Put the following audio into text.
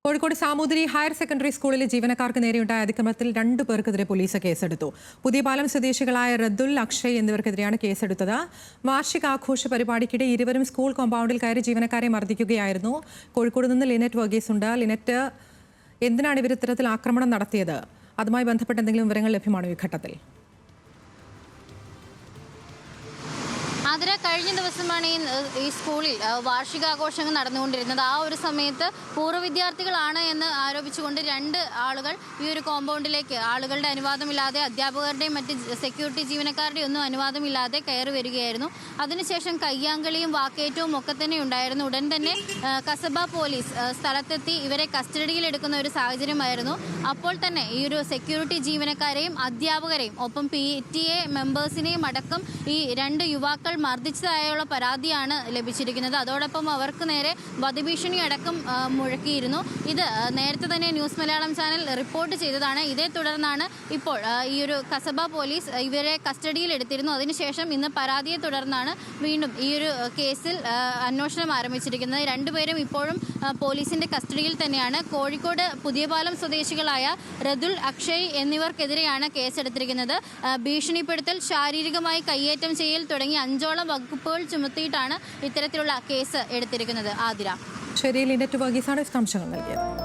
Kozhikode Samoothiri higher secondary സ്കൂളിലെ ജീവനക്കാർക്ക് നേരെയുണ്ടായ അതിക്രമത്തിൽ 2 പേർക്കെതിരെ പോലീസ് കേസെടുത്തു. പുതിയപാലം സ്വദേശികളായ റദ്ദുൽ, അക്ഷയ് എന്നിവർക്കെതിരെയാണ് കേസെടുത്തത്. വാർഷികാഘോഷ പരിപാടിക്കിടെ ഇരുവരും സ്കൂൾ കോമ്പൗണ്ടിൽ കയറി ജീവനക്കാരെ മർദ്ദിക്കുകയായിരുന്നു. കോഴിക്കോട് നിന്ന് ലിനറ്റ് വർഗീസ് ഉണ്ട്. ലിനറ്റ്, എന്തിനാണ് ഇവർ ഇത്തരത്തിൽ ആക്രമണം നടത്തിയത്? അതുമായി ബന്ധപ്പെട്ട എന്തെങ്കിലും വിവരങ്ങൾ ലഭ്യമാണോ ഈ ഘട്ടത്തിൽ? അതിന് കഴിഞ്ഞ ദിവസമാണ് ഈ സ്കൂളിൽ വാർഷികാഘോഷങ്ങൾ നടന്നുകൊണ്ടിരുന്നത്. ആ ഒരു സമയത്ത് പൂർവ്വ വിദ്യാർത്ഥികളാണ് എന്ന് ആരോപിച്ചുകൊണ്ട് 2 ആളുകൾ ഈ ഒരു കോമ്പൗണ്ടിലേക്ക് ആളുകളുടെ അനുവാദമില്ലാതെ, അധ്യാപകരുടെയും മറ്റ് സെക്യൂരിറ്റി ജീവനക്കാരുടെയും ഒന്നും അനുവാദമില്ലാതെ കയറി വരികയായിരുന്നു. അതിനുശേഷം കയ്യാങ്കളിയും വാക്കേറ്റവും ഒക്കെ തന്നെ ഉണ്ടായിരുന്നു. ഉടൻ തന്നെ കസബ പോലീസ് സ്ഥലത്തെത്തി ഇവരെ കസ്റ്റഡിയിലെടുക്കുന്ന ഒരു സാഹചര്യമായിരുന്നു. അപ്പോൾ തന്നെ ഈ ഒരു സെക്യൂരിറ്റി ജീവനക്കാരെയും അധ്യാപകരെയും ഒപ്പം PTA മെമ്പേഴ്സിനെയും അടക്കം ഈ 2 യുവാക്കൾ മർദ്ദിച്ചതായുള്ള പരാതിയാണ് ലഭിച്ചിരിക്കുന്നത്. അതോടൊപ്പം അവർക്ക് നേരെ വധഭീഷണി അടക്കം മുഴക്കിയിരുന്നു. ഇത് നേരത്തെ തന്നെ ന്യൂസ് മലയാളം ചാനൽ റിപ്പോർട്ട് ചെയ്തതാണ്. ഇതേ തുടർന്നാണ് ഇപ്പോൾ ഈ ഒരു കസബ പോലീസ് ഇവരെ കസ്റ്റഡിയിൽ എടുത്തിരുന്നു. അതിനുശേഷം ഇന്ന് പരാതിയെ തുടർന്നാണ് വീണ്ടും ഈ ഒരു കേസിൽ അന്വേഷണം ആരംഭിച്ചിരിക്കുന്നത്. 2 പേരും ഇപ്പോഴും പോലീസിന്റെ കസ്റ്റഡിയിൽ തന്നെയാണ്. കോഴിക്കോട് പുതിയപാലം സ്വദേശികളായ റദ്ദുൽ, അക്ഷയ് എന്നിവർക്കെതിരെയാണ് കേസെടുത്തിരിക്കുന്നത്. ഭീഷണിപ്പെടുത്തൽ, ശാരീരികമായി കയ്യേറ്റം ചെയ്യൽ തുടങ്ങി 5ഓളം വകുപ്പുകൾ ചുമത്തിയിട്ടാണ് ഇത്തരത്തിലുള്ള കേസ് എടുത്തിരിക്കുന്നത്. ആതിര. ശരി, ലിനറ്റ് വർഗീസാണ് വിശദാംശങ്ങൾ നൽകിയത്.